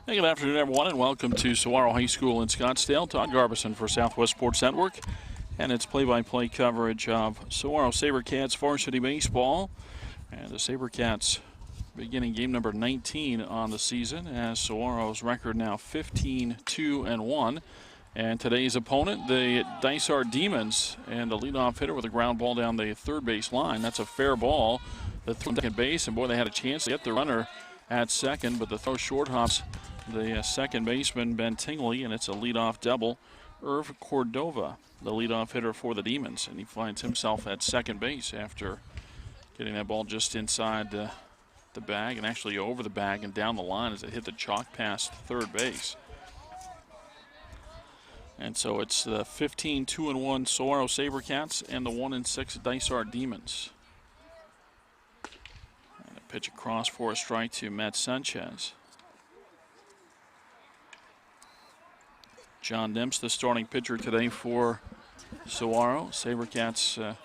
Hey, good afternoon, everyone, and welcome to Saguaro High School in Scottsdale. Todd Garbison for Southwest Sports Network, and it's play-by-play coverage of Saguaro SaberCats varsity baseball. And the SaberCats beginning game number 19 on the season, as Saguaro's record now 15-2-1. And today's opponent, the Dysart Demons, and the leadoff hitter with a ground ball down the third base line. That's a fair ball. The second base, and boy, they had a chance to get the runner at second, but the throw short hops the second baseman, Ben Tingley, and it's a leadoff double. Irv Cordova, the leadoff hitter for the Demons, and he finds himself at second base after getting that ball just inside the bag and actually over the bag and down the line as it hit the chalk past third base. And so it's the 15-2-1 Saguaro SaberCats and the 1-6 Dysart Demons. And a pitch across for a strike to Matt Sanchez. Jon Nimtz, the starting pitcher today for Saguaro. SaberCats,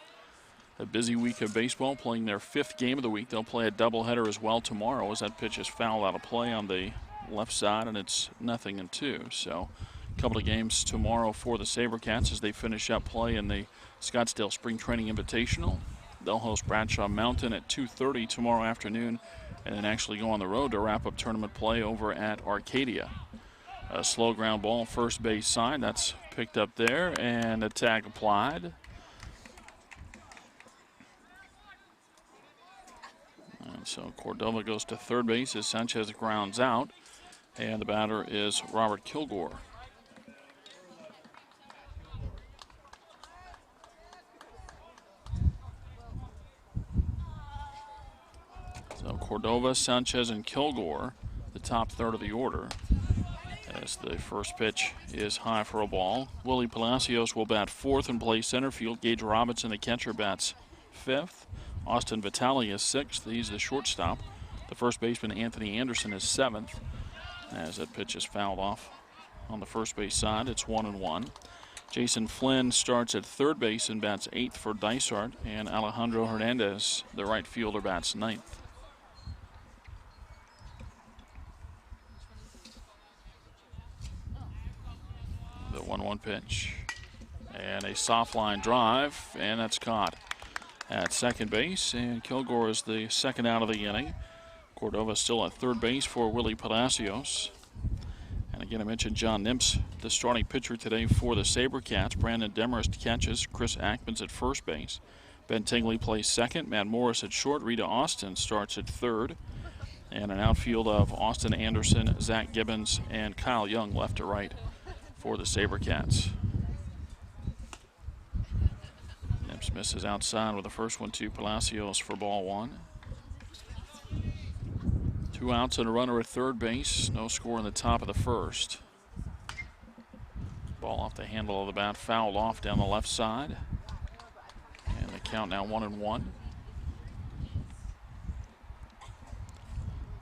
a busy week of baseball, playing their fifth game of the week. They'll play a doubleheader as well tomorrow, as that pitch is fouled out of play on the left side, and it's 0-2. So a couple of games tomorrow for the SaberCats as they finish up play in the Scottsdale Spring Training Invitational. They'll host Bradshaw Mountain at 2:30 tomorrow afternoon, and then actually go on the road to wrap up tournament play over at Arcadia. A slow ground ball, first base side. That's picked up there, and a tag applied. And so Cordova goes to third base as Sanchez grounds out, and the batter is Robert Kilgore. So Cordova, Sanchez, and Kilgore, the top third of the order. As the first pitch is high for a ball. Willie Palacios will bat fourth and play center field. Gage Robinson, the catcher, bats fifth. Austin Vitale is sixth. He's the shortstop. The first baseman, Anthony Anderson, is seventh. As that pitch is fouled off on the first base side, it's 1-1. Jason Flynn starts at third base and bats eighth for Dysart. And Alejandro Hernandez, the right fielder, bats ninth. The 1-1 pitch. And a soft line drive, and that's caught at second base. And Kilgore is the second out of the inning. Cordova still at third base for Willie Palacios. And again, I mentioned Jon Nimtz, the starting pitcher today for the SaberCats. Brandon Demarest catches. Chris Ackman's at first base. Ben Tingley plays second. Matt Morris at short. Rita Austin starts at third. And an outfield of Austin Anderson, Zach Gibbons, and Kyle Young left to right for the SaberCats. Nimtz misses outside with the first one to Palacios for ball one. 2 outs and a runner at third base. No score in the top of the first. Ball off the handle of the bat, fouled off down the left side. And the count now 1-1.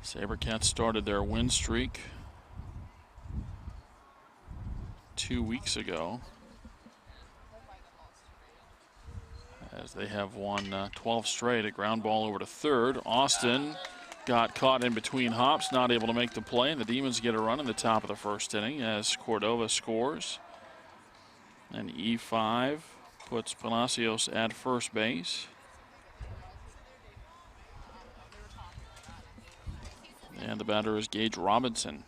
SaberCats started their win streak 2 weeks ago, as they have won 12 straight. A ground ball over to third. Austin got caught in between hops, not able to make the play, and the Demons get a run in the top of the first inning as Cordova scores. And E5 puts Palacios at first base. And the batter is Gage Robinson.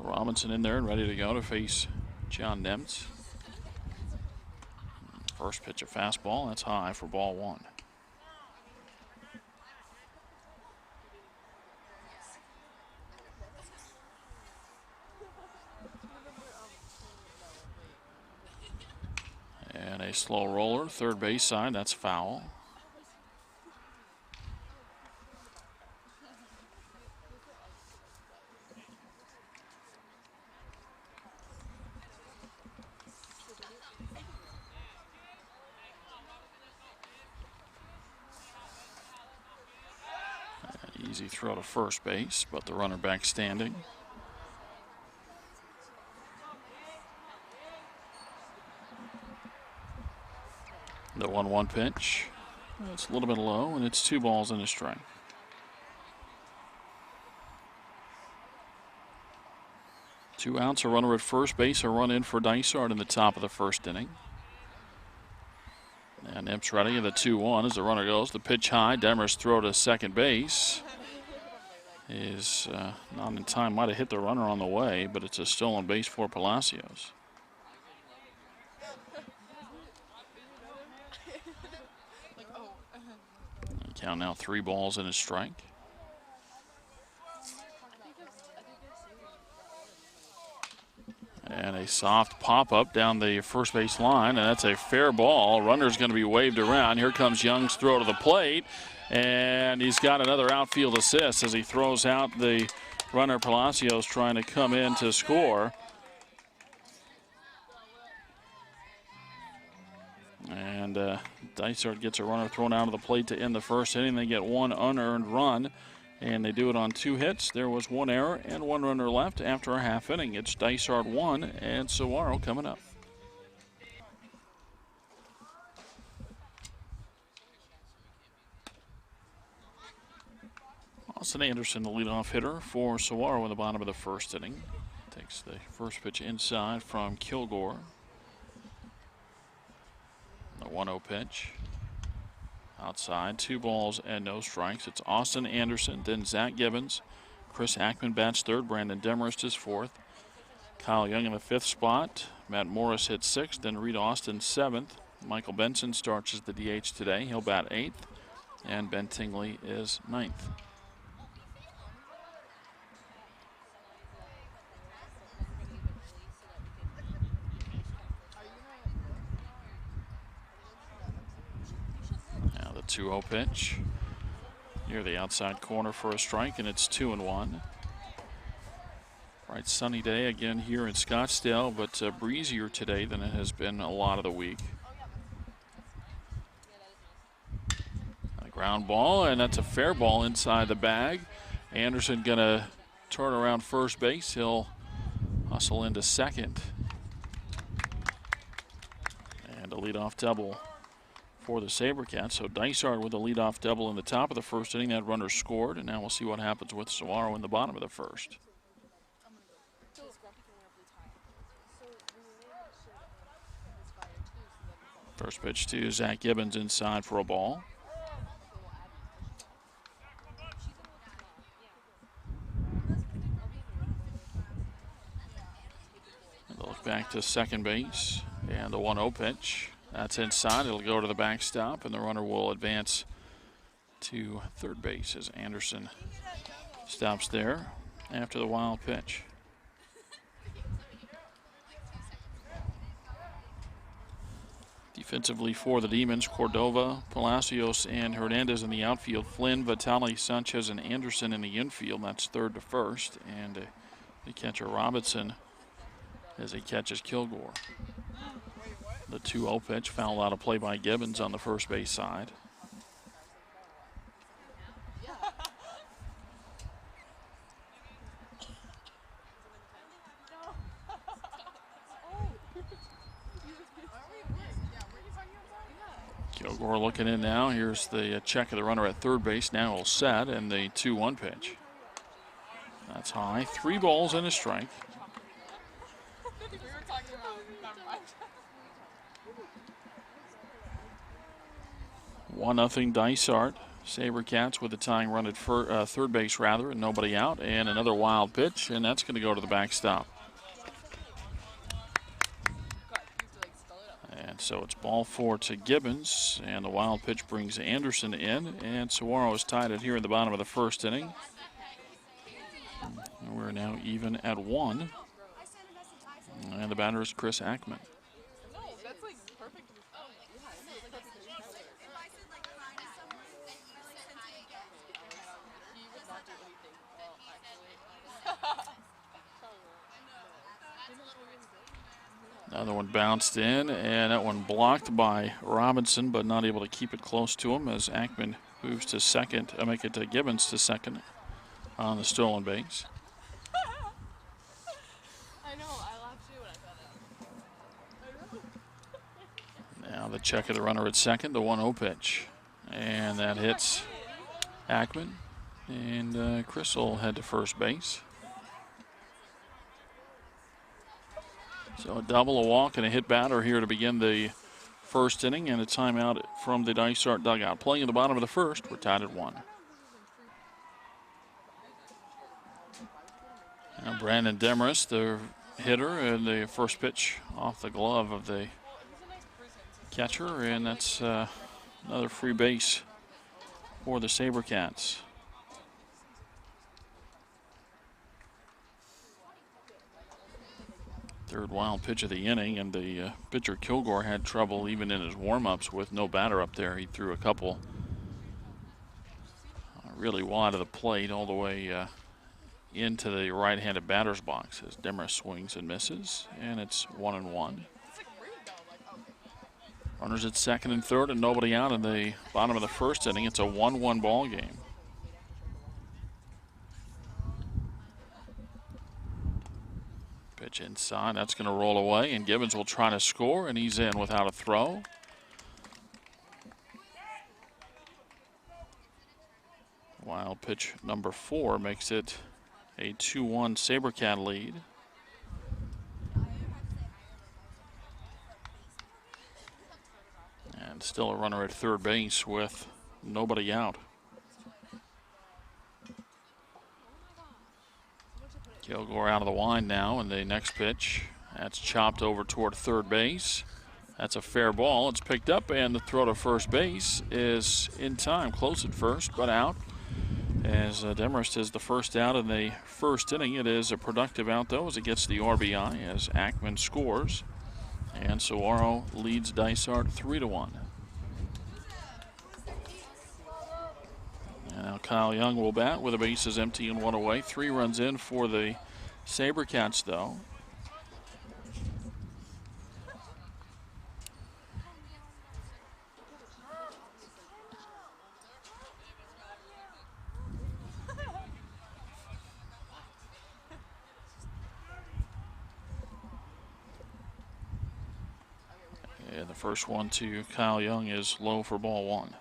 Robinson in there and ready to go to face Jon Nimtz. First pitch, a fastball. That's high for ball one. And a slow roller, third base side. That's foul. Easy throw to first base, but the runner back standing. The 1-1 pitch. It's a little bit low, and it's 2 balls and a strike. Two outs, a runner at first base, a run in for Dysart in the top of the first inning. And Nimtz ready, the 2-1 as the runner goes. The pitch high, Demers throw to second base. Is not in time, might have hit the runner on the way, but it's a stolen base for Palacios. Count now 3 balls and a strike. And a soft pop-up down the first base line, and that's a fair ball. Runner's going to be waved around. Here comes Young's throw to the plate, and he's got another outfield assist as he throws out the runner. Palacios trying to come in to score. And Dysart gets a runner thrown out of the plate to end the first inning. They get 1 unearned run, and they do it on 2 hits. There was 1 error and 1 runner left after a half inning. It's Dysart 1 and Saguaro coming up. Austin Anderson, the leadoff hitter for Saguaro in the bottom of the first inning. Takes the first pitch inside from Kilgore. The 1-0 pitch. Outside, 2 balls and no strikes. It's Austin Anderson, then Zach Gibbons. Chris Ackman bats third. Brandon Demarest is fourth. Kyle Young in the 5th spot. Matt Morris hits 6th. Then Reed Austin 7th. Michael Benson starts as the DH today. He'll bat 8th. And Ben Tingley is 9th. Now the 2-0 pitch. Near the outside corner for a strike, and it's 2-1. Bright sunny day again here in Scottsdale, but breezier today than it has been a lot of the week. A ground ball, and that's a fair ball inside the bag. Anderson gonna turn around first base. He'll hustle into second. And a leadoff double for the SaberCats. So Dysart with a leadoff double in the top of the first inning. That runner scored, and now we'll see what happens with Saguaro in the bottom of the first. First pitch to Zach Gibbons inside for a ball. And they'll look back to second base, and the 1-0 pitch. That's inside. It'll go to the backstop, and the runner will advance to third base as Anderson stops there after the wild pitch. Defensively for the Demons, Cordova, Palacios, and Hernandez in the outfield. Flynn, Vitale, Sanchez, and Anderson in the infield. That's third to first. And the catcher Robinson as he catches Kilgore. The 2-0 pitch, foul out of play by Gibbons on the first base side. Kilgore looking in now. Here's the check of the runner at third base. Now all set, and the 2-1 pitch. That's high. 3 balls and a strike. 1-0 Dysart. SaberCats with the tying run at third base rather, and nobody out. And another wild pitch, and that's going to go to the backstop. And so it's ball 4 to Gibbons, and the wild pitch brings Anderson in, and Saguaro is tied it here in the bottom of the first inning. And we're now even at 1. And the batter is Chris Ackman. Another one bounced in, and that one blocked by Robinson, but not able to keep it close to him as Ackman moves to second. Make it to Gibbons to second on the stolen base. I know, I laughed too when I saw that. Now Now the check of the runner at second, the 1-0 pitch. And that hits Ackman. And Chris will head to first base. So a double, a walk, and a hit batter here to begin the first inning, and a timeout from the Dysart dugout. Playing in the bottom of the first, we're tied at 1. Now Brandon Demarest, the hitter, and the first pitch off the glove of the catcher, and that's another free base for the SaberCats. Third wild pitch of the inning, and the pitcher Kilgore had trouble even in his warm-ups with no batter up there. He threw a couple really wide of the plate all the way into the right-handed batter's box as Demarest swings and misses, and it's 1-1. Runners at second and third and nobody out in the bottom of the first inning. It's a 1-1 ball game. Pitch inside, that's going to roll away, and Gibbons will try to score, and he's in without a throw. Wild pitch number 4 makes it a 2-1 SaberCat lead. And still a runner at third base with nobody out. Kilgore out of the wind now, and the next pitch, that's chopped over toward third base. That's a fair ball. It's picked up, and the throw to first base is in time. Close at first, but out. As Demarest is the first out in the first inning. It is a productive out, though, as it gets the RBI as Ackman scores. And Saguaro leads Dysart 3-1. And now Kyle Young will bat with the bases empty and 1 away. 3 runs in for the SaberCats, though. And the first one to Kyle Young is low for ball 1.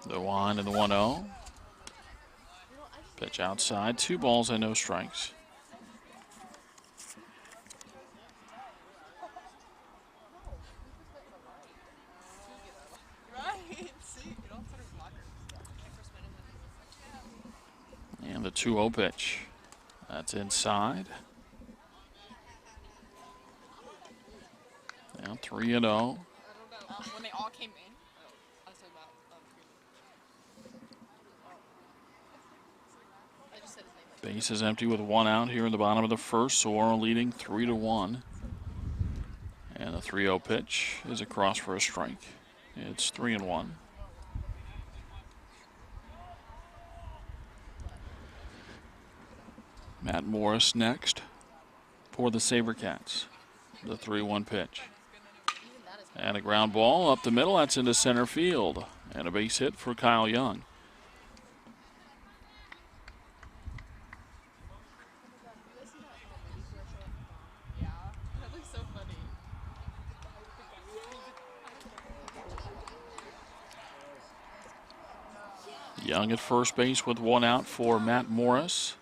The 1 and the 1-0. Pitch outside, 2 balls and no strikes. And the 2-0 pitch. That's inside. Now 3-0. When they all came in. Base is empty with 1 out here in the bottom of the first. Saguaro leading 3-1. And the 3-0 pitch is across for a strike. It's 3-1. Matt Morris next for the SaberCats. The 3-1 pitch. And a ground ball up the middle. That's into center field. And a base hit for Kyle Young. Young at first base with 1 out for Matt Morris.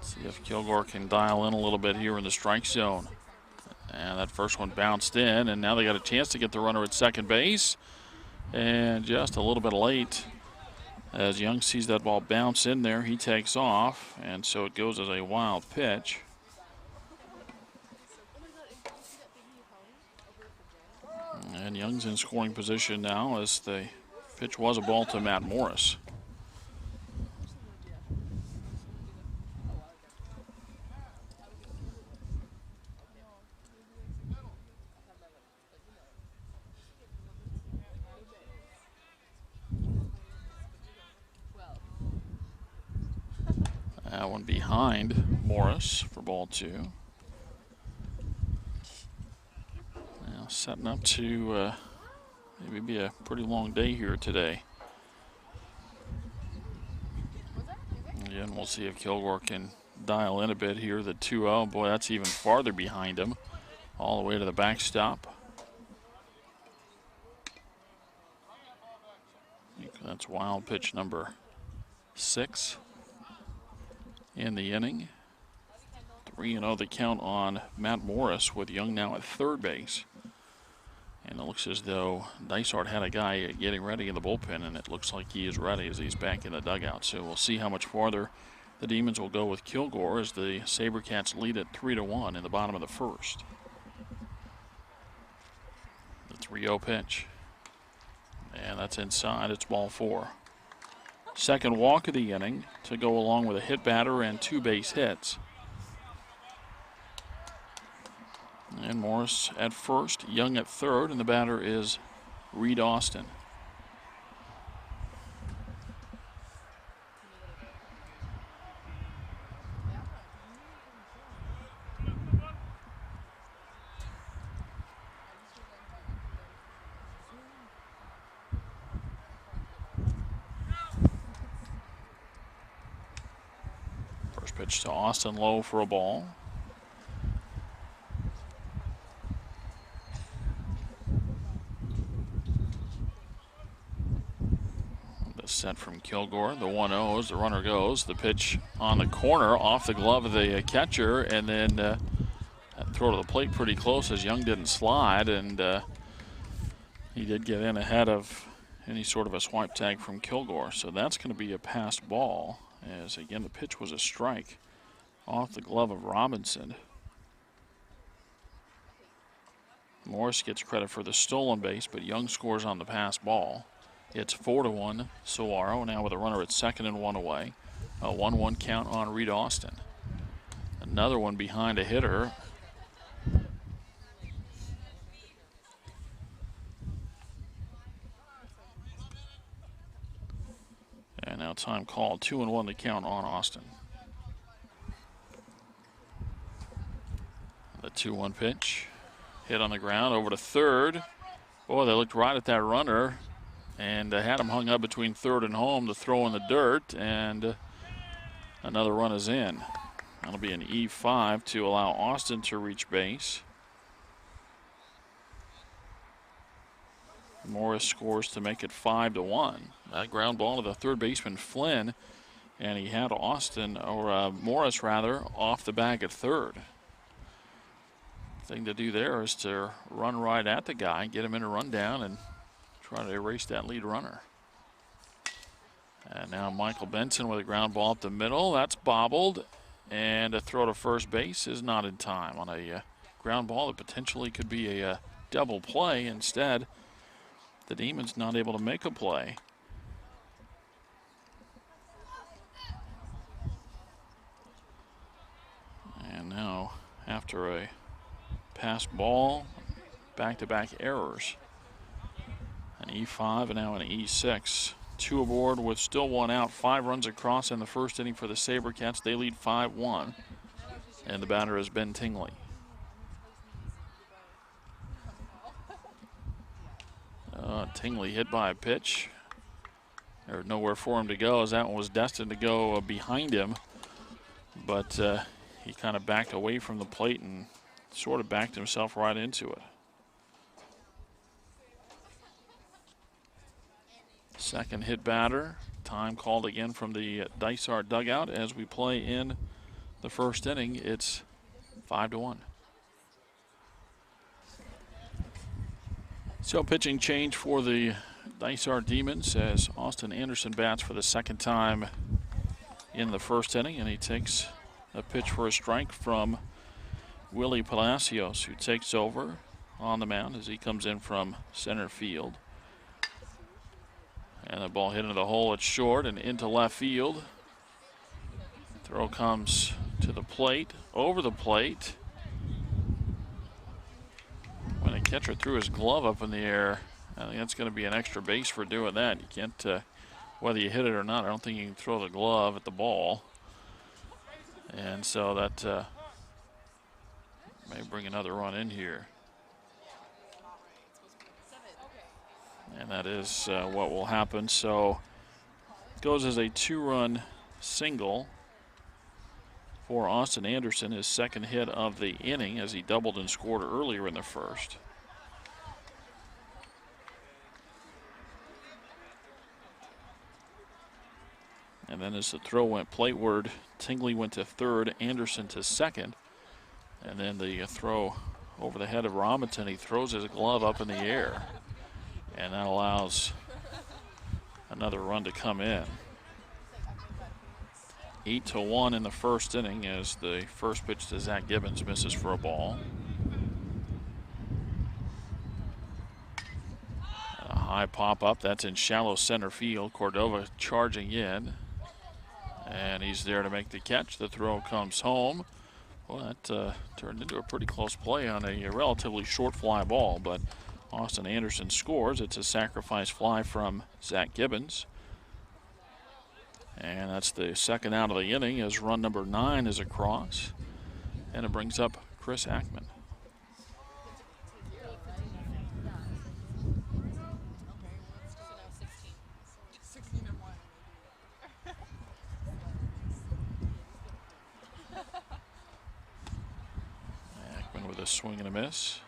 See if Kilgore can dial in a little bit here in the strike zone. And that first one bounced in, and now they got a chance to get the runner at second base. And just a little bit late. As Young sees that ball bounce in there, he takes off, and so it goes as a wild pitch. And Young's in scoring position now as the pitch was a ball to Matt Morris. That one behind Morris for ball 2. Now Setting up to maybe be a pretty long day here today. Again, we'll see if Kilgore can dial in a bit here. The 2-0, boy, that's even farther behind him, all the way to the backstop. That's wild pitch number 6 in the inning. 3-0 the count on Matt Morris, with Young now at third base. And it looks as though Dysart had a guy getting ready in the bullpen, and it looks like he is ready as he's back in the dugout. So we'll see how much farther the Demons will go with Kilgore as the SaberCats lead at 3-1 in the bottom of the first. The 3-0 pitch. And that's inside. It's ball 4. Second walk of the inning to go along with a hit batter and 2 base hits. And Morris at first, Young at third, and the batter is Reed Austin. First pitch to Austin, low for a ball. Set from Kilgore. The 1-0 as the runner goes. The pitch on the corner off the glove of the catcher, and then that throw to the plate pretty close as Young didn't slide, and he did get in ahead of any sort of a swipe tag from Kilgore. So that's going to be a passed ball, as again the pitch was a strike off the glove of Robinson. Morris gets credit for the stolen base, but Young scores on the pass ball. It's 4-1 Saguaro, now with a runner at second and 1 away. A 1-1 count on Reed Austin. Another one behind a hitter. And now time called. 2-1 the count on Austin. The 2-1 pitch. Hit on the ground over to third. Boy, they looked right at that runner and had him hung up between third and home to throw in the dirt, and another run is in. That'll be an E5 to allow Austin to reach base. Morris scores to make it 5-1. That ground ball to the third baseman Flynn, and he had Austin, or Morris rather, off the bag at third. Thing to do there is to run right at the guy, get him in a rundown, and try to erase that lead runner. And now Michael Benson with a ground ball up the middle. That's bobbled, and a throw to first base is not in time on a ground ball that potentially could be a double play. Instead, the Demons not able to make a play. And now, after a pass ball, back-to-back errors. An E5 and now an E6. 2 aboard with still 1 out. 5 runs across in the first inning for the SaberCats. They lead 5-1. And the batter is Ben Tingley. Tingley hit by a pitch. There's nowhere for him to go, as that one was destined to go behind him. But he kind of backed away from the plate and sort of backed himself right into it. Second hit batter. Time called again from the Dysart dugout as we play in the first inning. It's 5-1. So pitching change for the Dysart Demons as Austin Anderson bats for the second time in the first inning, and he takes a pitch for a strike from Willie Palacios, who takes over on the mound as he comes in from center field. And the ball hit into the hole. It's short and into left field. Throw comes to the plate, over the plate. When the catcher threw his glove up in the air, I think that's going to be an extra base for doing that. You can't, whether you hit it or not, I don't think you can throw the glove at the ball. And so that may bring another run in here. And that is what will happen. So it goes as a 2-run single for Austin Anderson, his second hit of the inning, as he doubled and scored earlier in the first. And then as the throw went plateward, Tingley went to third, Anderson to second. And then the throw over the head of Robinson, he throws his glove up in the air. And that allows another run to come in. 8-1 in the first inning as the first pitch to Zach Gibbons misses for a ball. And a high pop up, that's in shallow center field. Cordova charging in. And he's there to make the catch. The throw comes home. Well, that turned into a pretty close play on a relatively short fly ball, but Austin Anderson scores. It's a sacrifice fly from Zach Gibbons. And that's the second out of the inning as run number 9 is across. And it brings up Chris Ackman. Ackman with a swing and a miss.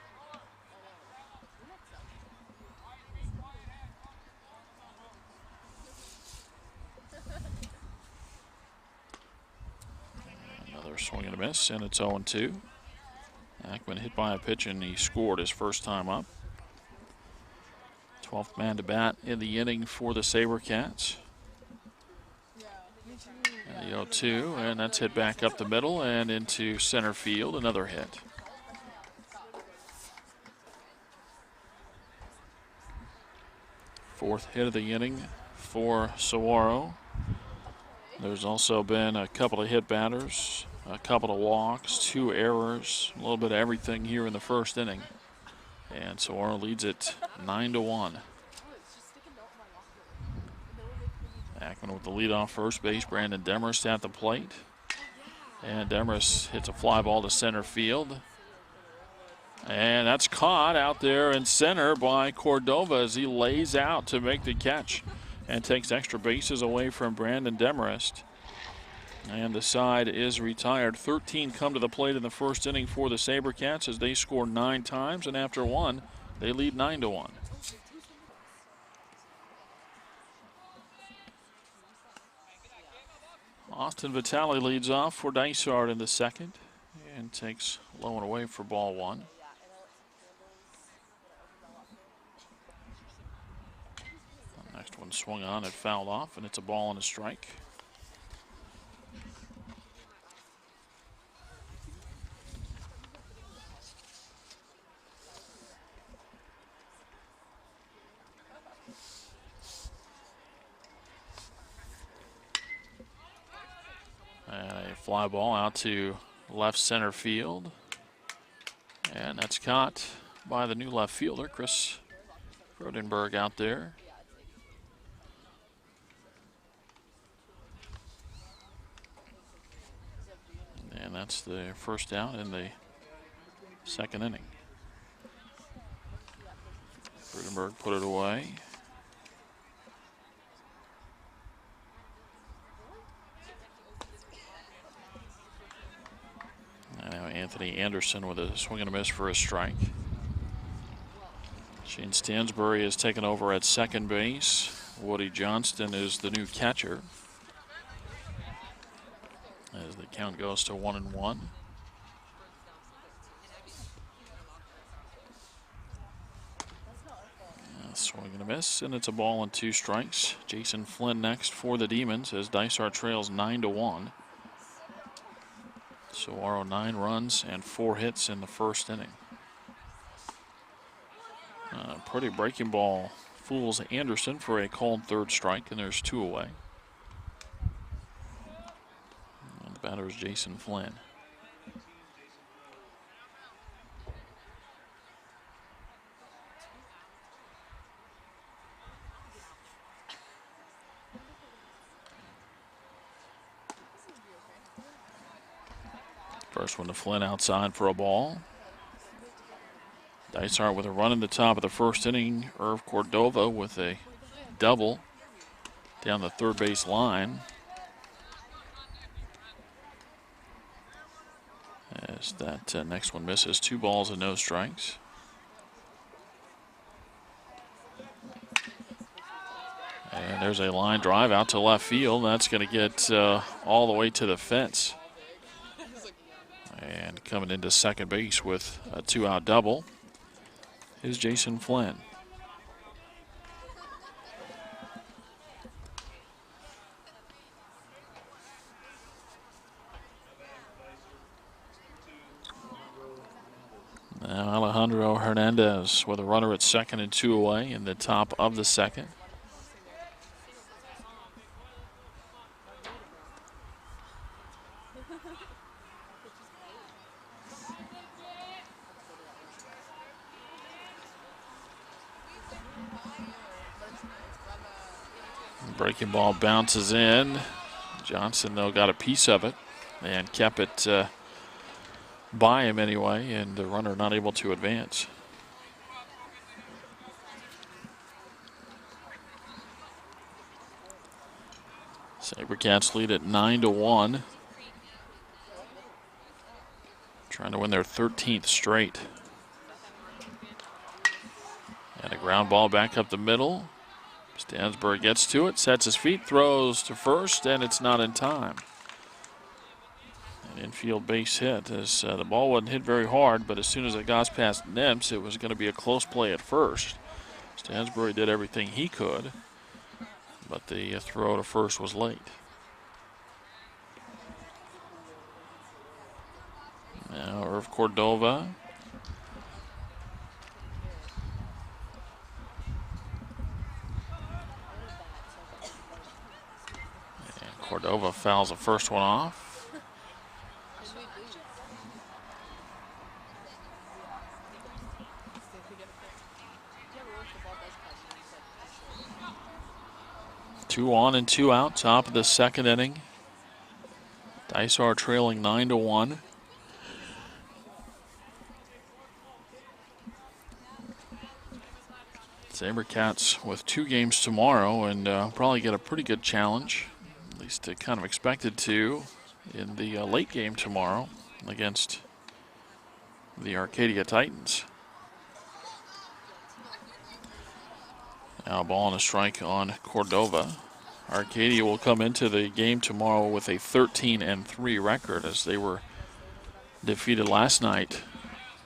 Swing and a miss, and it's 0-2. Ackman hit by a pitch, and he scored his first time up. 12th man to bat in the inning for the SaberCats. And the 0-2, and that's hit back up the middle and into center field. Another hit. Fourth hit of the inning for Saguaro. There's also been a couple of hit batters, a couple of walks, 2 errors, a little bit of everything here in the first inning. And Saguaro leads it 9-1. Ackman with the leadoff first base. Brandon Demarest at the plate. And Demarest hits a fly ball to center field. And that's caught out there in center by Cordova as he lays out to make the catch and takes extra bases away from Brandon Demarest. And the side is retired. 13 come to the plate in the first inning for the SaberCats as they score 9 times, and after 1, they lead 9-1. Austin Vitale leads off for Dysart in the second and takes low and away for ball 1. Next one swung on and fouled off, and it's a ball and a strike. And a fly ball out to left center field. And that's caught by the new left fielder, Chris Rodenberg, out there. And that's the first out in the second inning. Rodenberg put it away. And now Anthony Anderson with a swing and a miss for a strike. Shane Stansbury has taken over at second base. Woody Johnston is the new catcher, as the count goes to 1-1. Swing and a miss, and it's a ball and 2 strikes. Jason Flynn next for the Demons as Dysart trails 9-1. Saguaro 9 runs and 4 hits in the first inning. Pretty breaking ball fools Anderson for a called third strike, and there's 2 away. And the batter is Jason Flynn. First one to Flynn outside for a ball. Dysart with a run in the top of the first inning. Irv Cordova with a double down the third base line. As that next one misses, 2 balls and no strikes. And there's a line drive out to left field. That's going to get all the way to the fence. And coming into second base with a 2-out double is Jason Flynn. Now Alejandro Hernandez with a runner at second and 2 away in the top of the second. Breaking ball bounces in. Johnson, though, got a piece of it and kept it by him anyway, and the runner not able to advance. SaberCats lead at 9-1. Trying to win their 13th straight. And a ground ball back up the middle. Stansbury gets to it, sets his feet, throws to first, and it's not in time. An infield base hit as the ball wasn't hit very hard, but as soon as it got past Nimtz, it was going to be a close play at first. Stansbury did everything he could, but the throw to first was late. Now Irv Cordova. Cordova fouls the first one off. Two on and 2 out, top of the second inning. Dysart trailing 9-1. SaberCats with 2 games tomorrow and probably get a pretty good challenge. At least they kind of expected to in the late game tomorrow against the Arcadia Titans. Now a ball and a strike on Cordova. Arcadia will come into the game tomorrow with a 13-3 record as they were defeated last night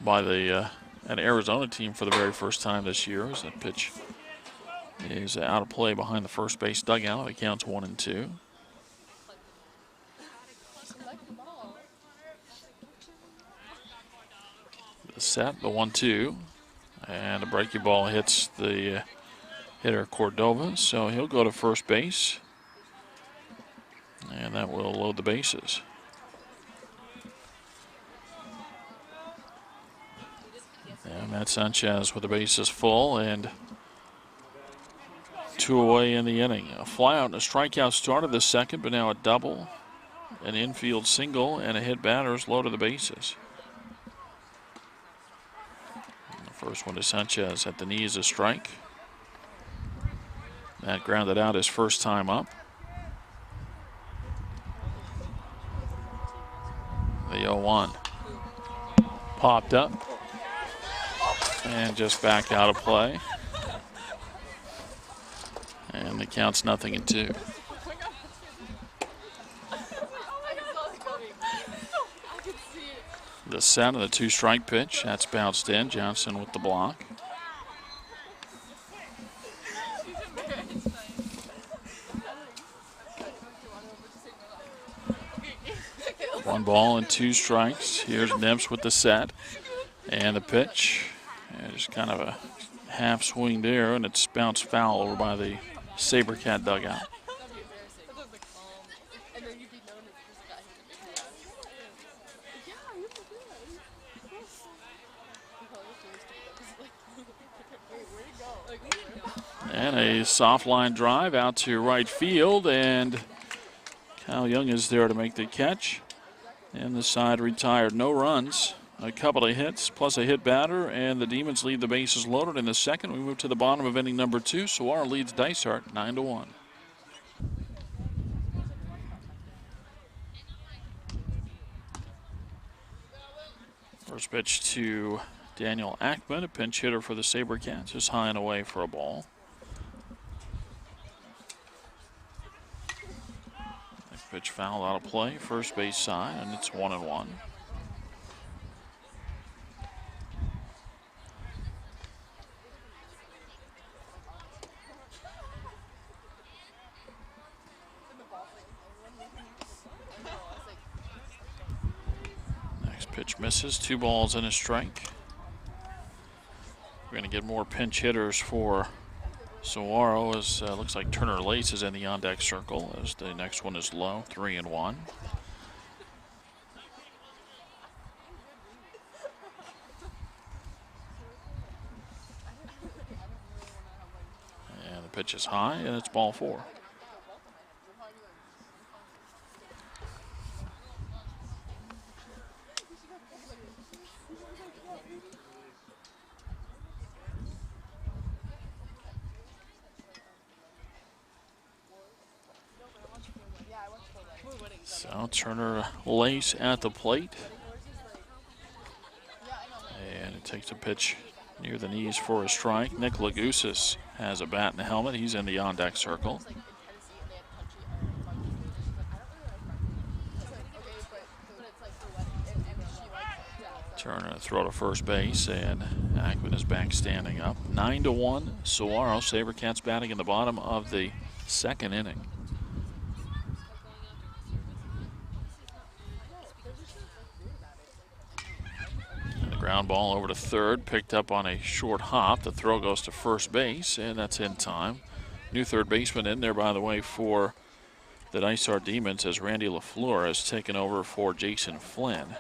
by an Arizona team for the very first time this year. As that pitch is out of play behind the first base dugout. It counts 1-2. The set, the 1-2, and a breaking ball hits the hitter Cordova, so he'll go to first base, and that will load the bases. And Matt Sanchez with the bases full and 2 away in the inning. A flyout and a strikeout started the second, but now a double, an infield single, and a hit batters low to the bases. And the first one to Sanchez at the knee is a strike. Matt grounded out his first time up. The 0-1 popped up and just back out of play. And the count's 0-2. The set of the 2-strike pitch, that's bounced in. Johnson with the block. One ball and 2 strikes. Here's Nimtz with the set and the pitch. And just kind of a half swing there, and it's bounced foul over by the SaberCat dugout. And a soft line drive out to right field, and Kyle Young is there to make the catch. And the side retired. No runs a couple of hits plus a hit batter, and the Demons lead the bases loaded in the second. We move to the bottom of inning number 2. Saguaro leads Dysart 9-1. First pitch to Daniel Ackman, a pinch hitter for the SaberCats, just high and away for a ball. Next pitch foul out of play, first base side, and it's 1-1. Pitch misses, 2 balls and a strike. We're going to get more pinch hitters for Saguaro as looks like Turner Lace is in the on-deck circle as the next one is low, 3-1. And the pitch is high and it's ball 4. So Turner Lace at the plate. And it takes a pitch near the knees for a strike. Nick Lagusis has a bat and a helmet. He's in the on-deck circle. Turner throw to first base, and Ackman is back standing up. 9-1, Saguaro. SaberCats batting in the bottom of the second inning. Ground ball over to third, picked up on a short hop. The throw goes to first base, and that's in time. New third baseman in there, by the way, for the Dysart Demons as Randy LaFleur has taken over for Jason Flynn.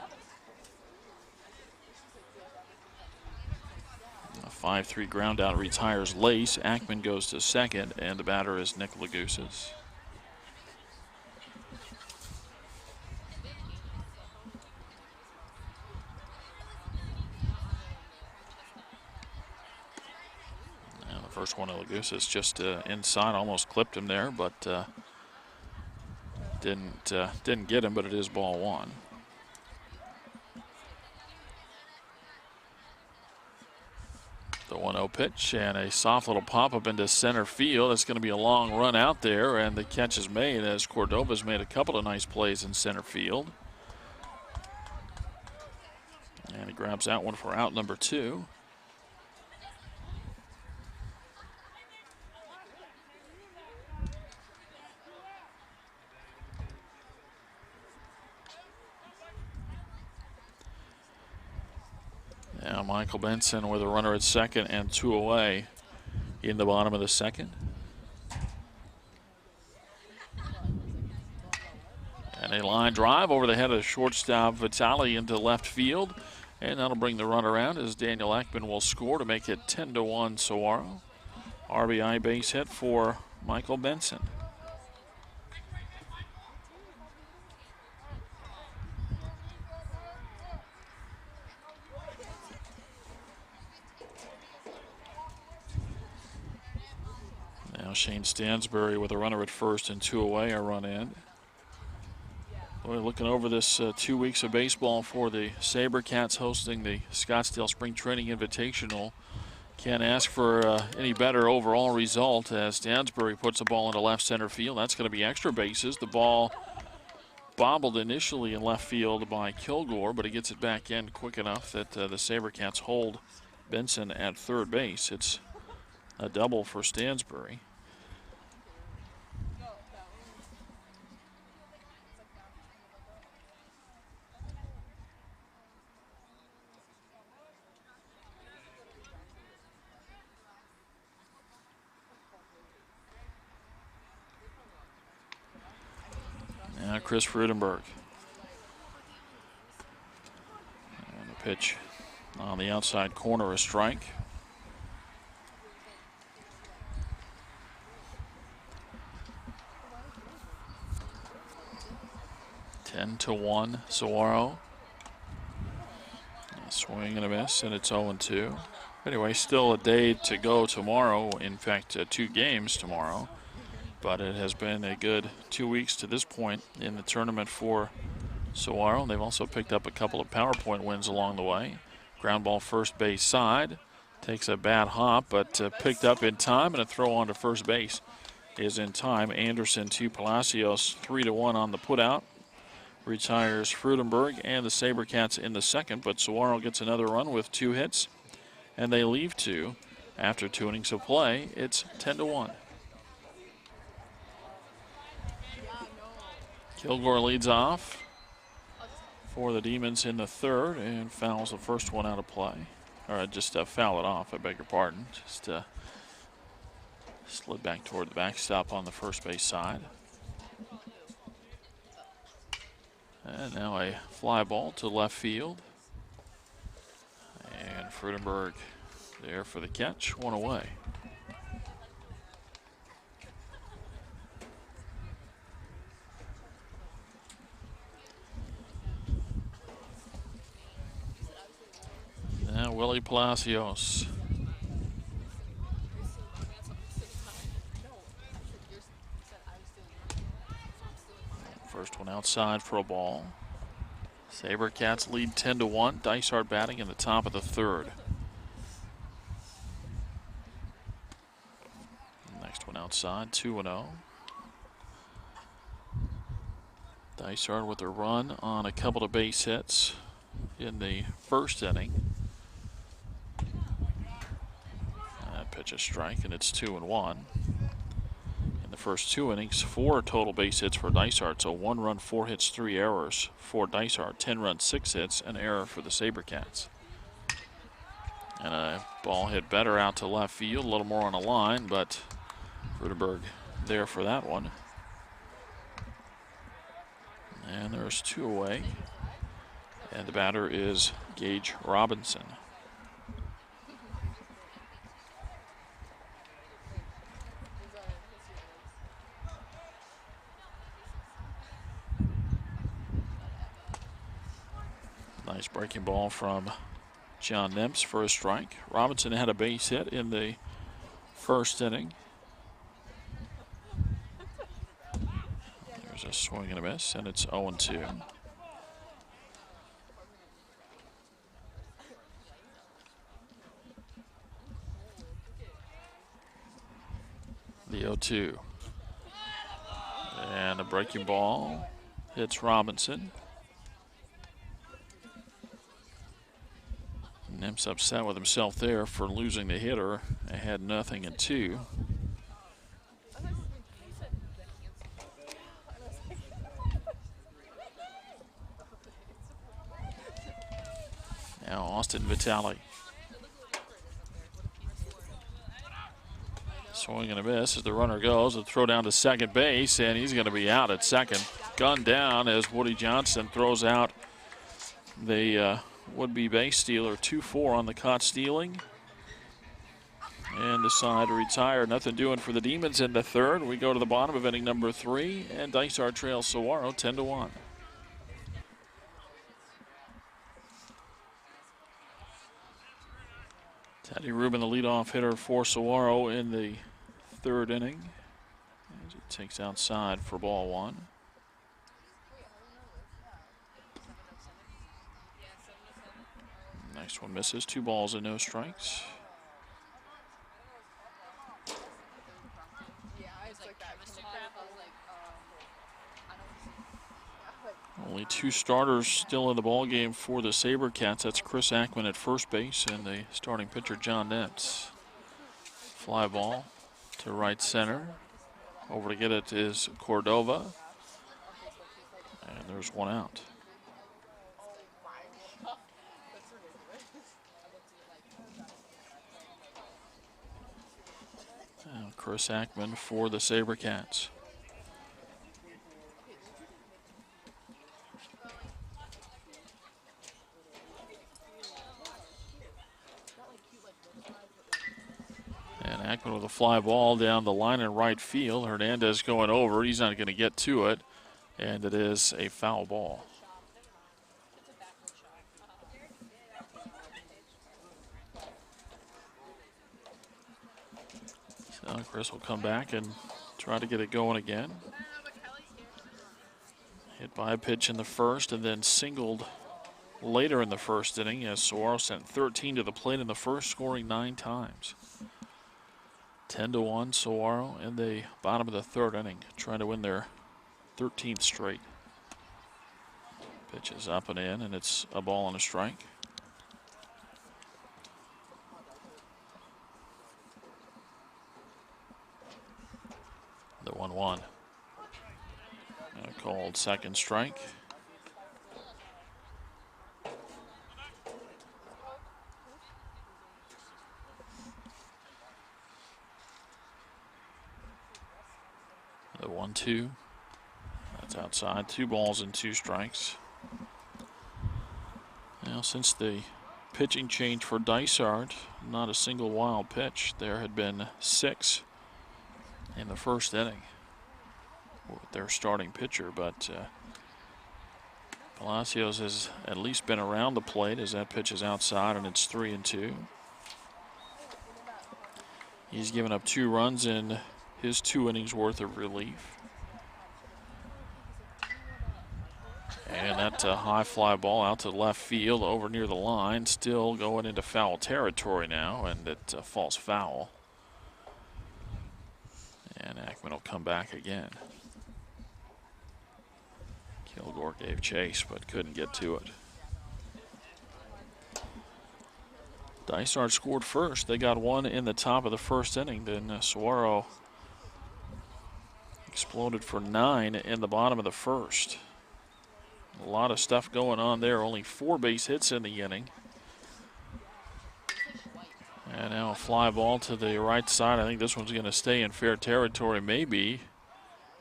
A 5-3 ground out retires Lace. Ackman goes to second, and the batter is Nick Lagusis. First one of Lagusis just inside, almost clipped him there, but didn't get him. But it is ball 1. The 1-0 pitch and a soft little pop up into center field. It's going to be a long run out there, and the catch is made as Cordova's made a couple of nice plays in center field. And he grabs that one for out number 2. Now Michael Benson with a runner at second and 2 away in the bottom of the second. And a line drive over the head of shortstop Vitale into left field. And that'll bring the run around as Daniel Ackman will score to make it 10-1 Saguaro. RBI base hit for Michael Benson. Now Shane Stansbury with a runner at first and 2 away, a run in. Boy, looking over this 2 weeks of baseball for the SaberCats hosting the Scottsdale Spring Training Invitational. Can't ask for any better overall result as Stansbury puts the ball into left center field. That's going to be extra bases. The ball bobbled initially in left field by Kilgore, but he gets it back in quick enough that the SaberCats hold Benson at third base. It's a double for Stansbury. Now Chris Frudenberg. And the pitch on the outside corner, a strike. (10-1) Saguaro. Swing and a miss, and it's 0-2. Anyway, still a day to go tomorrow. In fact, 2 games tomorrow. But it has been a good 2 weeks to this point in the tournament for Saguaro. They've also picked up a couple of power point wins along the way. Ground ball first base side. Takes a bad hop, but picked up in time, and a throw on to first base is in time. Anderson to Palacios, 3-1 on the putout. Retires Frudenberg and the SaberCats in the second, but Saguaro gets another run with 2 hits, and they leave 2 after 2 innings of play. It's 10-1. Kilgore leads off for the Demons in the third and fouls the first one out of play. Or just foul it off, I beg your pardon. Just slid back toward the backstop on the first base side. And now a fly ball to left field. And Frudenberg there for the catch, 1 away. Now Willie Palacios. First one outside for a ball. SaberCats lead 10-1. Dysart batting in the top of the third. Next one outside, 2-0. Dysart with a run on a couple of base hits in the first inning. Pitch a strike, and it's 2-1. In the first 2 innings, 4 total base hits for Dysart. So 1 run, 4 hits, 3 errors for Dysart. 10 runs, 6 hits, an error for the SaberCats. And a ball hit better out to left field, a little more on a line, but Frudenberg there for that one. And there's 2 away. And the batter is Gage Robinson. Nice breaking ball from Jon Nimtz for a strike. Robinson had a base hit in the first inning. There's a swing and a miss, and it's 0-2. The 0-2. And a breaking ball hits Robinson. Nimtz upset with himself there for losing the hitter. They had 0-2. Now Austin Vitale. Swing and a miss as the runner goes. A throw down to second base, and he's going to be out at second. Gunned down as Woody Johnson throws out the would-be base stealer. 2-4 on the caught stealing. And decide to retire. Nothing doing for the Demons in the third. We go to the bottom of inning number 3, and Dysart trails Saguaro 10-1. Teddy Rubin, the leadoff hitter for Saguaro in the third inning. As he takes outside for ball 1. Next one misses. 2 balls and no strikes. Only 2 starters still in the ballgame for the SaberCats. That's Chris Ackman at first base and the starting pitcher Jon Nimtz. Fly ball to right center. Over to get it is Cordova. And there's 1 out. And Chris Ackman for the SaberCats. And Ackman with a fly ball down the line in right field. Hernandez going over. He's not going to get to it. And it is a foul ball. Chris will come back and try to get it going again. Hit by a pitch in the first and then singled later in the first inning as Saguaro sent 13 to the plate in the first, scoring 9 times. 10-1 Saguaro in the bottom of the third inning, trying to win their 13th straight. Pitch is up and in, and it's a ball and a strike. The 1-1. Called second strike. The 1-2. That's outside. 2 balls and 2 strikes. Now, since the pitching change for Dysart, not a single wild pitch. There had been 6 in the first inning with their starting pitcher, but Palacios has at least been around the plate as that pitch is outside, and it's 3-2. He's given up 2 runs in his 2 innings worth of relief. And that high fly ball out to left field over near the line, still going into foul territory now, and it falls foul. And Ackman will come back again. Kilgore gave chase but couldn't get to it. Dysart scored first. They got 1 in the top of the first inning. Then Saguaro exploded for 9 in the bottom of the first. A lot of stuff going on there. Only 4 base hits in the inning. And now a fly ball to the right side. I think this one's going to stay in fair territory, maybe.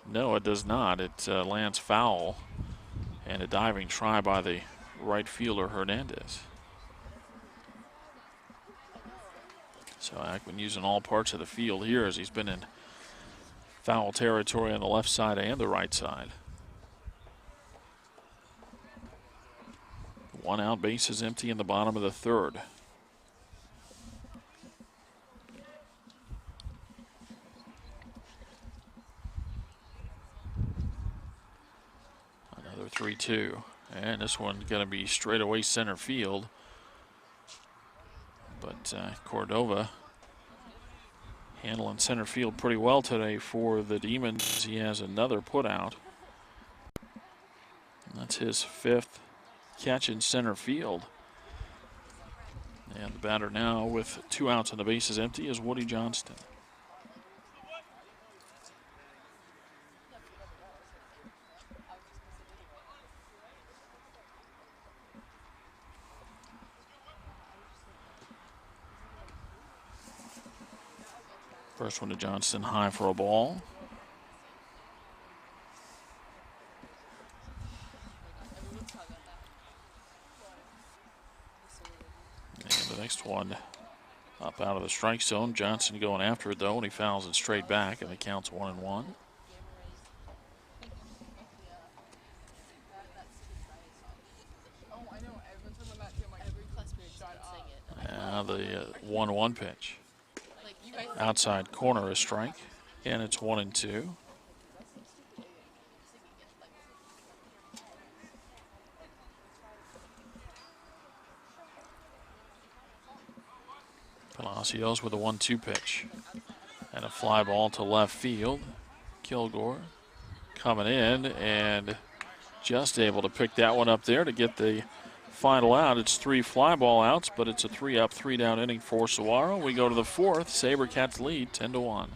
No, it does not. It lands foul. And a diving try by the right fielder, Hernandez. So Ackman using all parts of the field here as he's been in foul territory on the left side and the right side. 1 out, base is empty in the bottom of the third. Another 3-2. And this one's going to be straight away center field. But Cordova handling center field pretty well today for the Demons. He has another put out. That's his 5th catch in center field. And the batter now with 2 outs and the bases empty is Woody Johnston. First one to Johnston, high for a ball. And the next one up out of the strike zone. Johnston going after it though, and he fouls it straight back, and the count's 1-1. Now the 1-1 pitch. Outside corner a strike, and it's 1-2. Palacios with a 1-2 pitch and a fly ball to left field. Kilgore coming in and just able to pick that one up there to get the final out. It's 3 fly ball outs, but it's a 3-up, 3-down inning for Saguaro. We go to the 4th. SaberCats lead 10-1.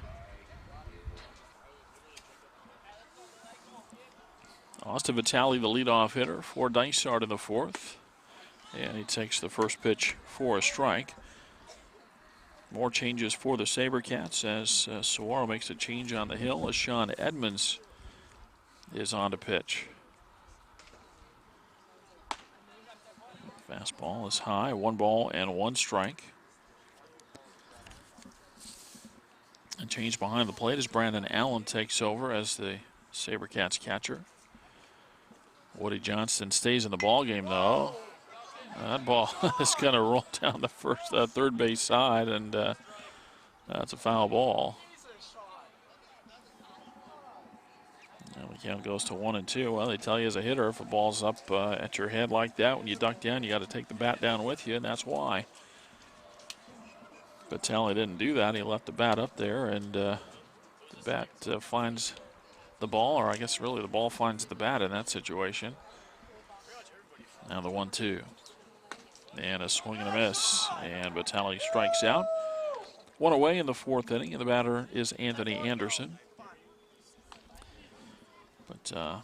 Austin Vitale, the leadoff hitter for Dysart in the 4th. And he takes the first pitch for a strike. More changes for the SaberCats as Saguaro makes a change on the hill as Sean Edmonds is on to pitch. Fastball is high, 1 ball and 1 strike. A change behind the plate as Brandon Allen takes over as the SaberCats catcher. Woody Johnston stays in the ball game though. That ball is going to roll down the third base side, and that's a foul ball. The count goes to 1-2. Well, they tell you as a hitter, if a ball's up at your head like that, when you duck down, you got to take the bat down with you, and that's why. But Talley didn't do that. He left the bat up there, and the bat finds the ball, or I guess really the ball finds the bat in that situation. Now the 1-2. And a swing and a miss. And Batali strikes out. One away in the fourth inning, and the batter is Anthony Anderson. But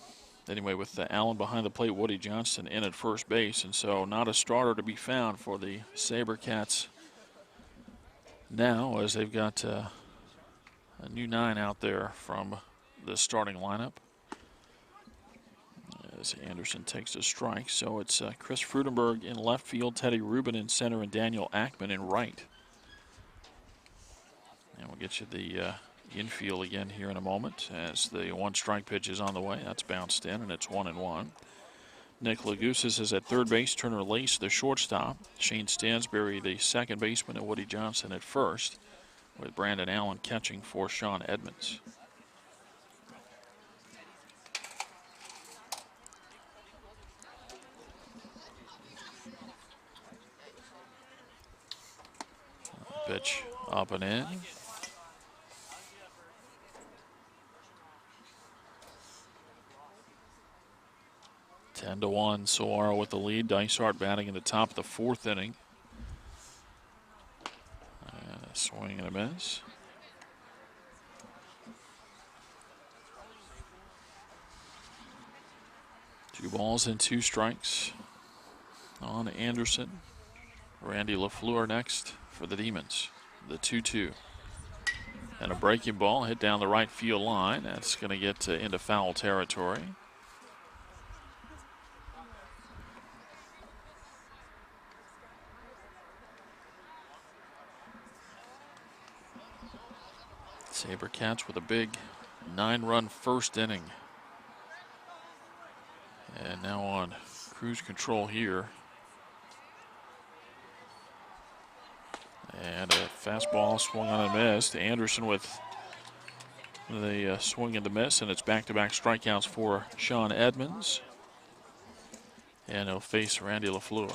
anyway, with Allen behind the plate, Woody Johnston in at first base, and so not a starter to be found for the SaberCats now, as they've got a new 9 out there from the starting lineup. As Anderson takes a strike, so it's Chris Frudenberg in left field, Teddy Rubin in center, and Daniel Ackman in right. And we'll get you the infield again here in a moment as the one strike pitch is on the way. That's bounced in, and it's 1-1. Nick Lagousas is at third base, Turner Lace the shortstop, Shane Stansberry the second baseman, and Woody Johnson at first, with Brandon Allen catching for Sean Edmonds. Pitch up and in. Ten to 1, Saguaro with the lead. Dysart batting in the top of the fourth inning. And a swing and a miss. Two balls and two strikes on Anderson. Randy LaFleur next for the Demons. The 2-2. And a breaking ball hit down the right field line. That's going to get into foul territory. SaberCats with a big 9-run first inning. And now on cruise control here. And a fastball swung on and missed. Anderson with the swing and the miss, and it's back-to-back strikeouts for Sean Edmonds. And he'll face Randy LaFleur.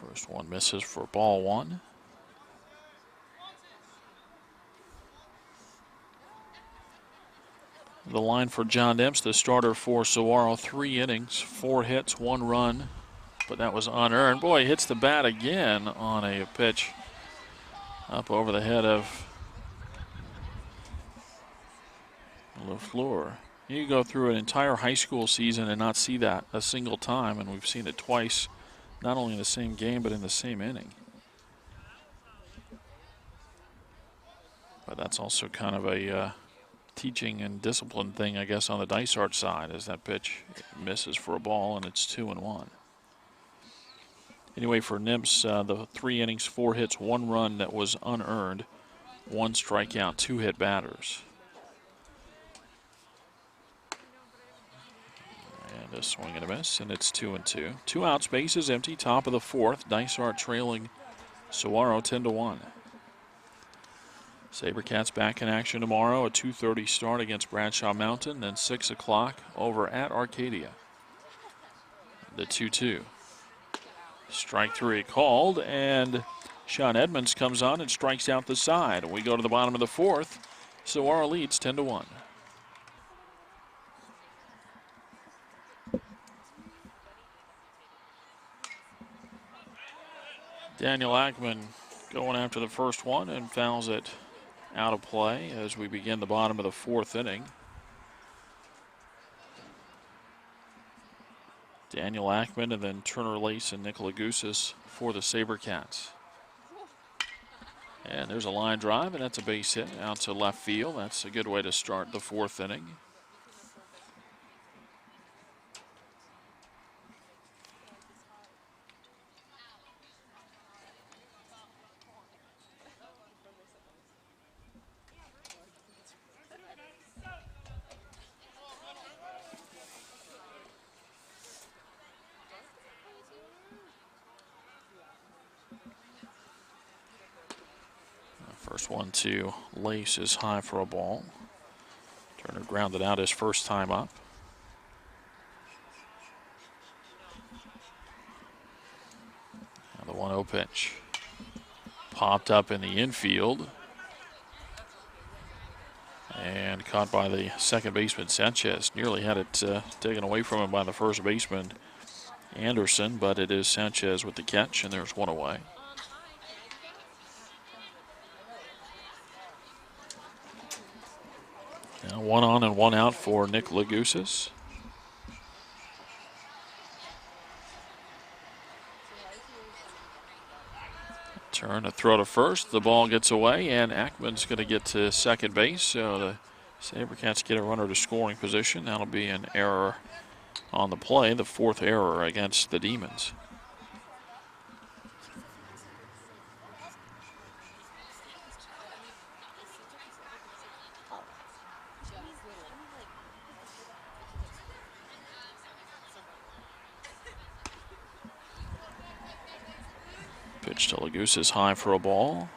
First one misses for ball one. The line for Jon Nimtz, the starter for Saguaro, 3 innings, 4 hits, 1 run, but that was unearned. Boy, hits the bat again on a pitch up over the head of LaFleur. You go through an entire high school season and not see that a single time, and we've seen it twice, not only in the same game, but in the same inning. But that's also kind of a teaching and discipline thing, I guess, on the Dysart side, as that pitch misses for a ball, and it's 2-1. Anyway, for Nimtz, the 3 innings, 4 hits, 1 run that was unearned, 1 strikeout, 2 hit batters. And a swing and a miss, and it's 2-2. 2 outs, bases empty, top of the fourth. Dysart trailing Saguaro 10-1. SaberCats back in action tomorrow, a 2:30 start against Bradshaw Mountain, then 6 o'clock over at Arcadia. The 2-2. Strike 3 called, and Sean Edmonds comes on and strikes out the side. We go to the bottom of the fourth. Saguaro leads 10-1. Daniel Ackman going after the first one and fouls it out of play as we begin the bottom of the fourth inning. Daniel Ackman and then Turner Lace and Nick Lagousas for the SaberCats. And there's a line drive, and that's a base hit out to left field. That's a good way to start the fourth inning. First one to Lace is high for a ball. Turner grounded out his first time up. Now the 1-0 pitch. Popped up in the infield. And caught by the second baseman, Sanchez. Nearly had it taken away from him by the first baseman, Anderson, but it is Sanchez with the catch, and there's one away. Now 1 on and 1 out for Nick Lagusis. Turn to throw to first. The ball gets away, and Ackman's going to get to second base. So the SaberCats get a runner to scoring position. That'll be an error on the play, the 4th error against the Demons. Pitch to Lagusis is high for a ball.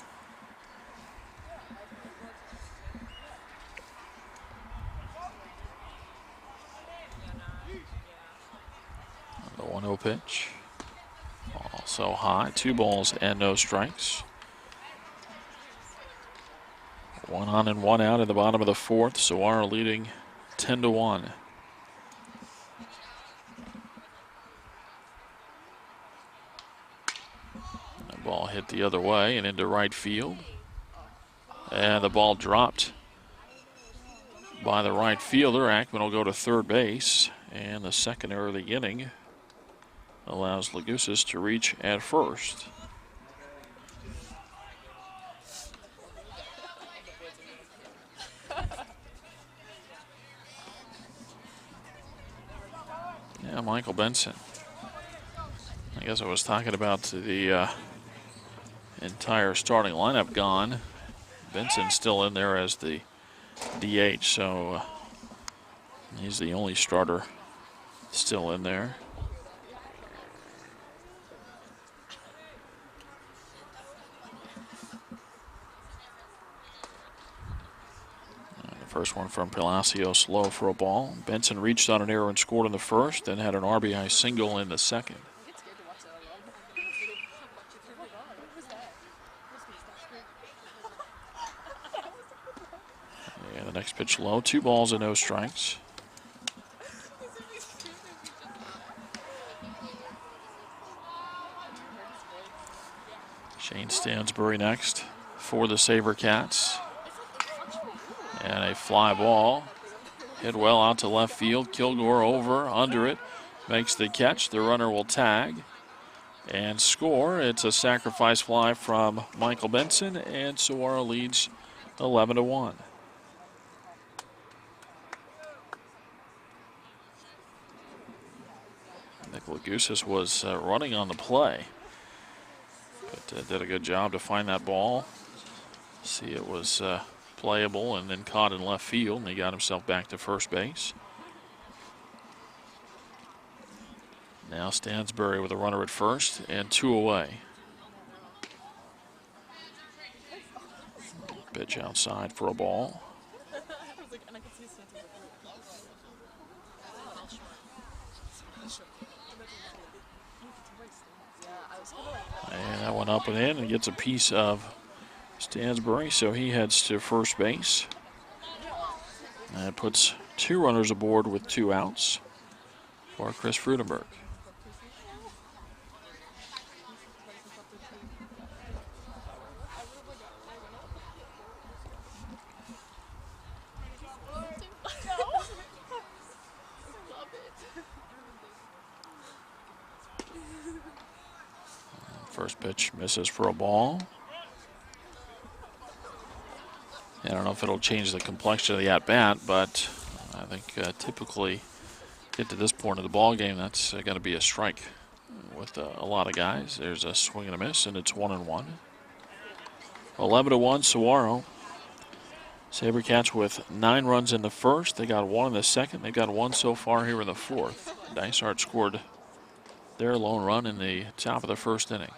The 1-0 pitch. Also high. 2 balls and no strikes. 1 on and 1 out in the bottom of the 4th. Saguaro leading 10-1. Ball hit the other way and into right field. And the ball dropped by the right fielder. Ackman will go to third base. And the second error of the inning allows Lagusis to reach at first. Yeah, Michael Benson. I guess I was talking about the entire starting lineup gone. Benson's still in there as the DH, so he's the only starter still in there. And the first one from Palacios, low for a ball. Benson reached on an error and scored in the first, then had an RBI single in the second. The next pitch low, 2 balls and no strikes. Shane Stansbury next for the SaberCats. And a fly ball hit well out to left field. Kilgore over, under it, makes the catch. The runner will tag and score. It's a sacrifice fly from Michael Benson, and Saguaro leads 11-1. Nick Lagusis was running on the play, but did a good job to find that ball. See, it was playable and then caught in left field, and he got himself back to first base. Now Stansbury with a runner at first and 2 away. Pitch outside for a ball. And that one up and in, and gets a piece of Stansbury, so he heads to first base. And puts 2 runners aboard with 2 outs for Chris Frudenberg. First pitch misses for a ball. I don't know if it'll change the complexion of the at-bat, but I think typically get to this point of the ball game, that's going to be a strike with a lot of guys. There's a swing and a miss, and it's 1-1. 11-1 Saguaro. SaberCats with 9 runs in the first. They got 1 in the second. They've got 1 so far here in the fourth. Dysart scored their lone run in the top of the first inning.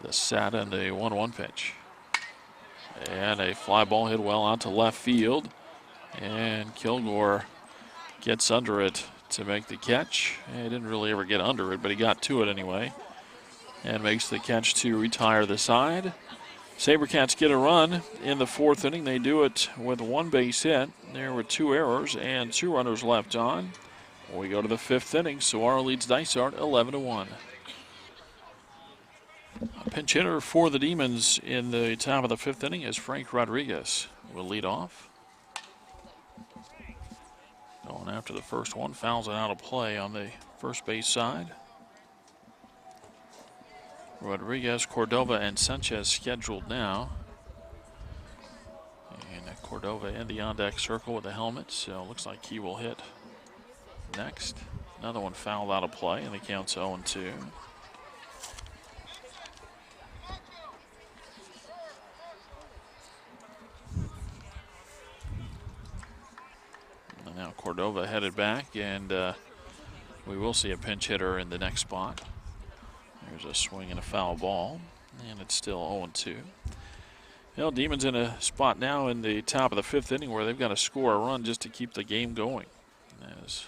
The set and a 1-1 pitch. And a fly ball hit well out to left field. And Kilgore gets under it to make the catch. He didn't really ever get under it, but he got to it anyway. And makes the catch to retire the side. SaberCats get a run in the 4th inning. They do it with 1 base hit. There were 2 errors and 2 runners left on. We go to the 5th inning. Saguaro leads Dysart 11-1. A pinch hitter for the Demons in the top of the 5th inning is Frank Rodriguez. Will lead off. Going after the first one, fouls it out of play on the first base side. Rodriguez, Cordova, and Sanchez scheduled now. And Cordova in the on-deck circle with the helmet, so looks like he will hit next. Another one fouled out of play, and the count's 0-2. And now Cordova headed back, and we will see a pinch hitter in the next spot. There's a swing and a foul ball, and it's still 0-2. Well, Demons in a spot now in the top of the 5th inning where they've got to score a run just to keep the game going, as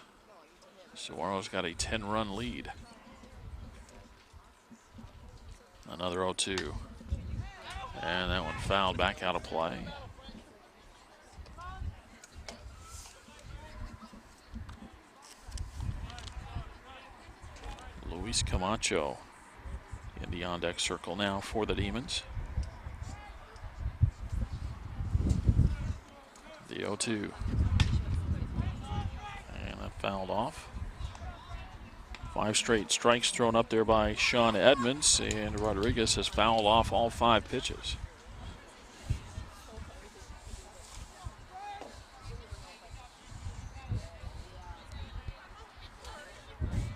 Saguaro's got a 10-run lead. Another 0-2. And that one fouled back out of play. Luis Camacho in the on-deck circle now for the Demons. The 0-2. And that fouled off. 5 straight strikes thrown up there by Sean Edmonds, and Rodriguez has fouled off all 5 pitches.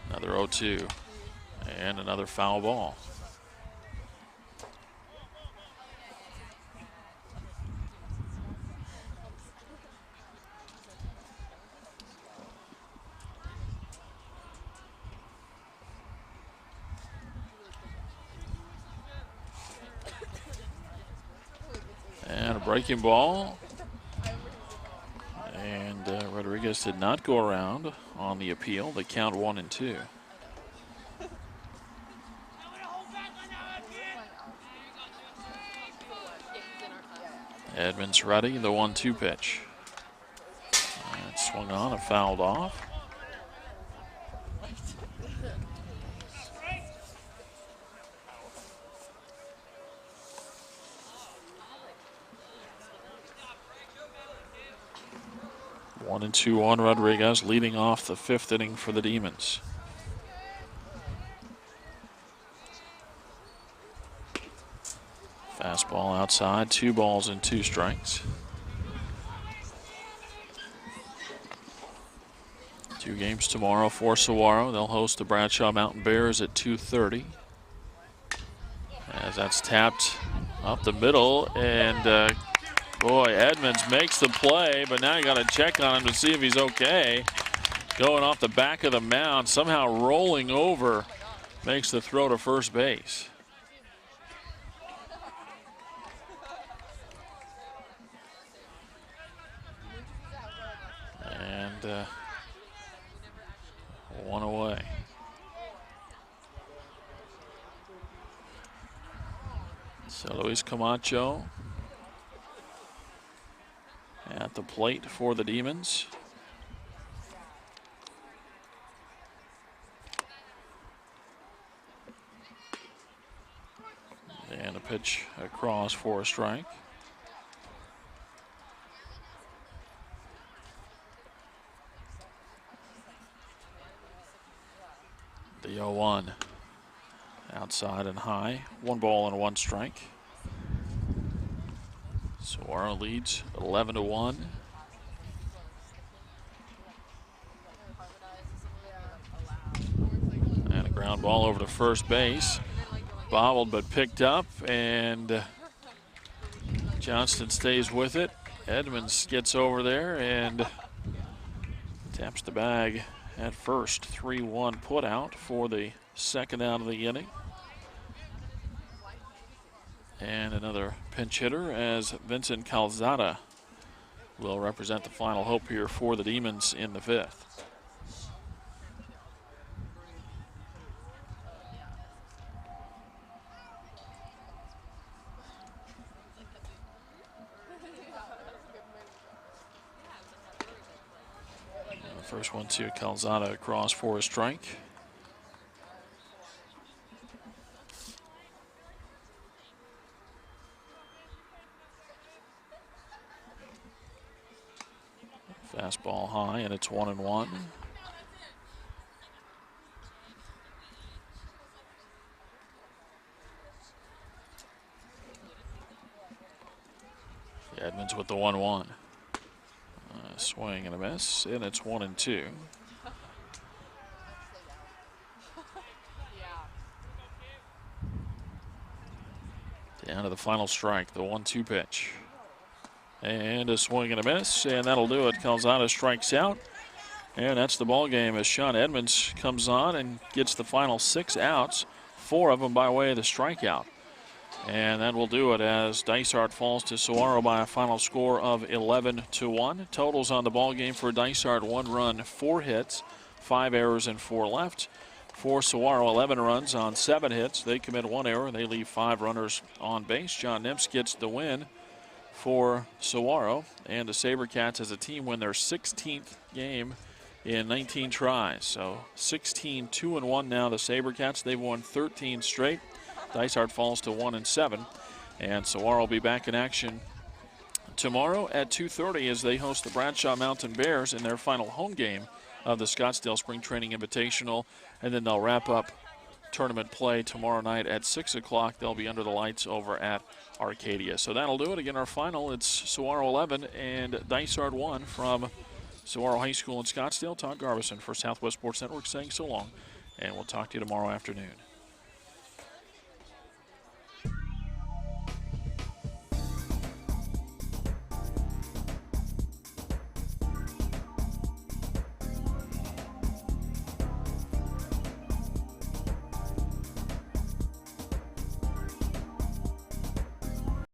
Another 0-2. And another foul ball. And a breaking ball. And Rodriguez did not go around on the appeal. The count 1-2. Edmonds ready, the 1-2 pitch. And swung on and fouled off. One and 2 on Rodriguez, leading off the 5th inning for the Demons. Fastball outside, 2 balls and 2 strikes. 2 games tomorrow for Saguaro. They'll host the Bradshaw Mountain Bears at 2:30. As that's tapped up the middle, and boy, Edmonds makes the play, but now you got to check on him to see if he's okay. Going off the back of the mound, somehow rolling over, makes the throw to first base. And 1 away. So Luis Camacho at the plate for the Demons. And a pitch across for a strike. The 0-1 outside and high. 1 ball and 1 strike. Saguaro leads 11-1. And a ground ball over to first base. Bobbled but picked up, and Johnston stays with it. Edmonds gets over there and taps the bag at first. 3-1 put out for the 2nd out of the inning. And another pinch hitter as Vincent Calzada will represent the final hope here for the Demons in the 5th. First one to Calzada across for a strike. Fastball high, and it's 1-1. Edmonds with the 1-1. Swing and a miss, and it's 1-2. Down to the final strike, the 1-2 pitch. And a swing and a miss, and that'll do it. Calzada strikes out, and that's the ball game as Sean Edmonds comes on and gets the final 6 outs, 4 of them by way of the strikeout. And that will do it as Dysart falls to Saguaro by a final score of 11-1. Totals on the ball game for Dysart: 1 run, 4 hits, 5 errors, and 4 left. For Saguaro, 11 runs on 7 hits. They commit 1 error. They leave 5 runners on base. Jon Nimtz gets the win for Saguaro, and the SaberCats as a team win their 16th game in 19 tries. So 16-2-1 now the SaberCats. They've won 13 straight. Dysart falls to 1-7, and Saguaro will be back in action tomorrow at 2:30 as they host the Bradshaw Mountain Bears in their final home game of the Scottsdale Spring Training Invitational, and then they'll wrap up tournament play tomorrow night at 6 o'clock. They'll be under the lights over at Arcadia. So that'll do it. Again, our final, it's Saguaro 11 and Dysart 1 from Saguaro High School in Scottsdale. Todd Garbison for Southwest Sports Network saying so long, and we'll talk to you tomorrow afternoon.